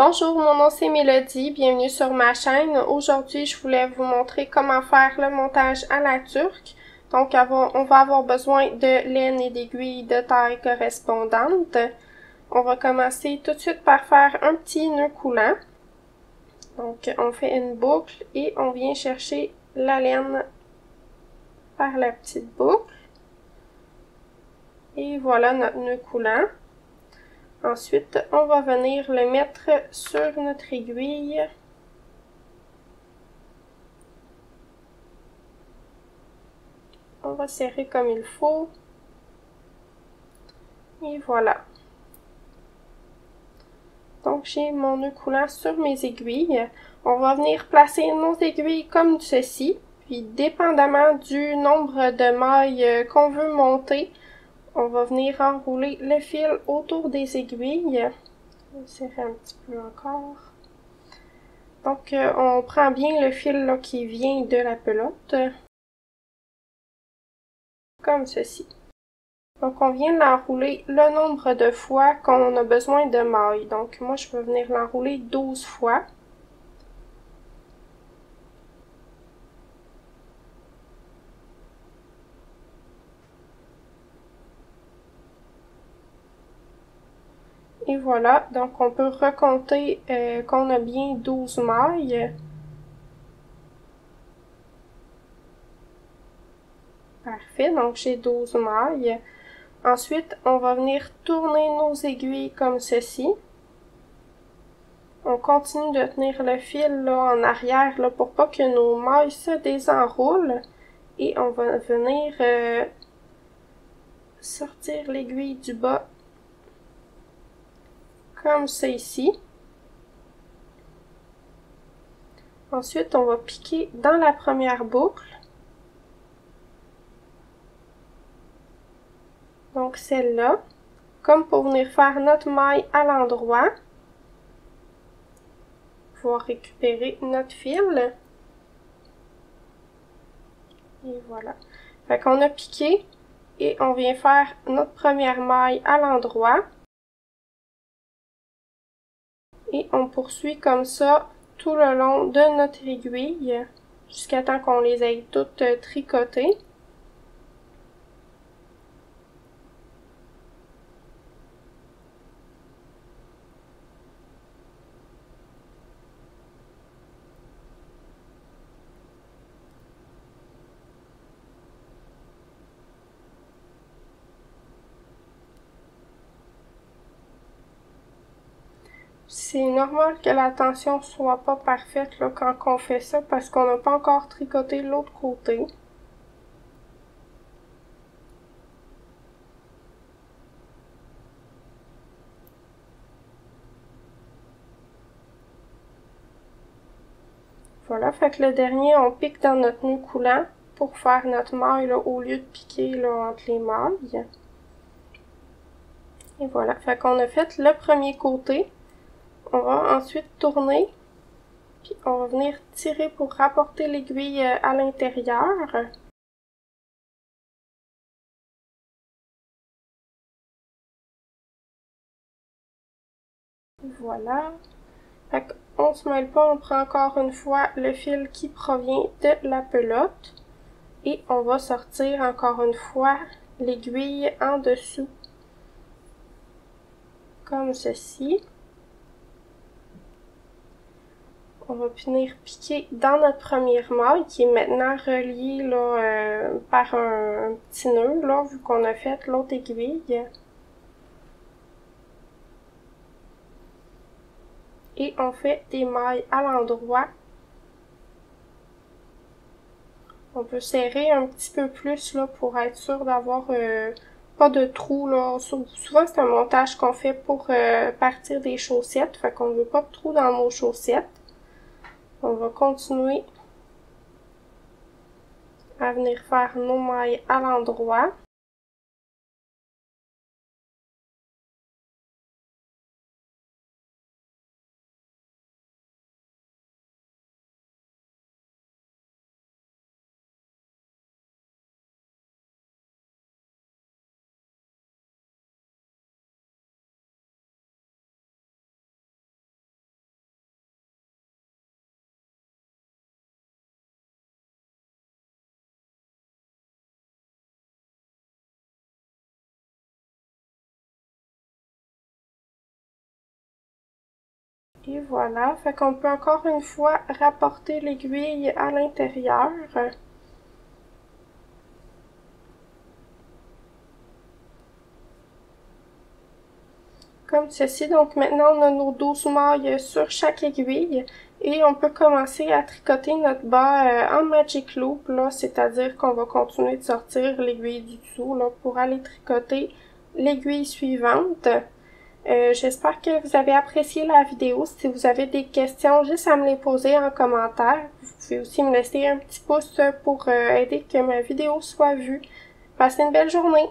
Bonjour, mon nom c'est Mélodie, bienvenue sur ma chaîne. Aujourd'hui, je voulais vous montrer comment faire le montage à la turque. Donc, on va avoir besoin de laine et d'aiguilles de taille correspondante. On va commencer tout de suite par faire un petit nœud coulant. Donc, on fait une boucle et on vient chercher la laine par la petite boucle. Et voilà notre nœud coulant. Ensuite, on va venir le mettre sur notre aiguille. On va serrer comme il faut. Et voilà. Donc, j'ai mon nœud coulant sur mes aiguilles. On va venir placer nos aiguilles comme ceci. Puis, dépendamment du nombre de mailles qu'on veut monter, on va venir enrouler le fil autour des aiguilles. Je vais serrer un petit peu encore. Donc, on prend bien le fil là, qui vient de la pelote. Comme ceci. Donc, on vient l'enrouler le nombre de fois qu'on a besoin de mailles. Donc, moi, je vais venir l'enrouler 12 fois. Et voilà, donc on peut recompter qu'on a bien 12 mailles. Parfait, donc j'ai 12 mailles. Ensuite, on va venir tourner nos aiguilles comme ceci. On continue de tenir le fil là, en arrière là, pour pas que nos mailles se désenroulent. Et on va venir sortir l'aiguille du bas comme ça ici. Ensuite, on va piquer dans la première boucle. Donc celle-là, comme pour venir faire notre maille à l'endroit. On va récupérer notre fil. Et voilà. Fait qu'on a piqué et on vient faire notre première maille à l'endroit. Et on poursuit comme ça tout le long de notre aiguille jusqu'à temps qu'on les ait toutes tricotées. C'est normal que la tension soit pas parfaite là, quand on fait ça parce qu'on n'a pas encore tricoté l'autre côté. Voilà, fait que le dernier, on pique dans notre nœud coulant pour faire notre maille là, au lieu de piquer là, entre les mailles. Et voilà, fait qu'on a fait le premier côté. On va ensuite tourner, puis on va venir tirer pour rapporter l'aiguille à l'intérieur. Voilà. Fait qu'on se mêle pas, on prend encore une fois le fil qui provient de la pelote. Et on va sortir encore une fois l'aiguille en dessous. Comme ceci. On va venir piquer dans notre première maille qui est maintenant reliée là, par un petit nœud là, vu qu'on a fait l'autre aiguille. Et on fait des mailles à l'endroit. On peut serrer un petit peu plus là, pour être sûr d'avoir pas de trou là. Souvent c'est un montage qu'on fait pour partir des chaussettes, fait qu'on veut pas de trou dans nos chaussettes. On va continuer à venir faire nos mailles à l'endroit. Et voilà, fait qu'on peut encore une fois rapporter l'aiguille à l'intérieur. Comme ceci. Donc maintenant, on a nos 12 mailles sur chaque aiguille et on peut commencer à tricoter notre bas en magic loop, là, c'est-à-dire qu'on va continuer de sortir l'aiguille du dessous là, pour aller tricoter l'aiguille suivante. J'espère que vous avez apprécié la vidéo. Si vous avez des questions, juste à me les poser en commentaire. Vous pouvez aussi me laisser un petit pouce pour aider que ma vidéo soit vue. Passez une belle journée!